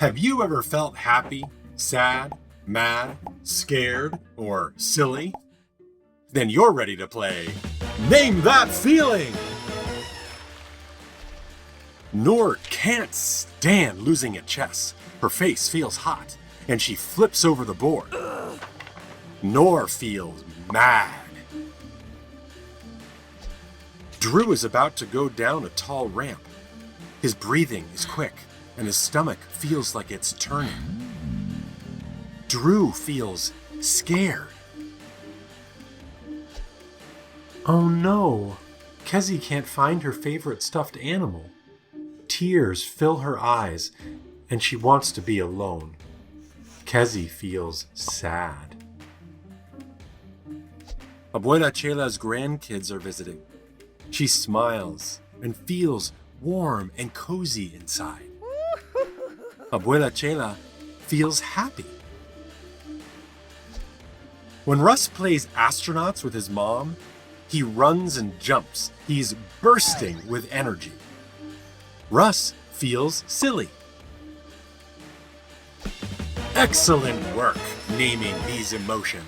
Have you ever felt happy, sad, mad, scared, or silly? Then you're ready to play Name That Feeling! Noor can't stand losing at chess. Her face feels hot, and she flips over the board. Noor feels mad. Drew is about to go down a tall ramp. His breathing is quick, and his stomach feels like it's turning. Drew feels scared. Oh no, Kezzy can't find her favorite stuffed animal. Tears fill her eyes, and she wants to be alone. Kezzy feels sad. Abuela Chela's grandkids are visiting. She smiles and feels warm and cozy inside. Abuela Chela feels happy. When Russ plays astronauts with his mom, he runs and jumps. He's bursting with energy. Russ feels silly. Excellent work naming these emotions.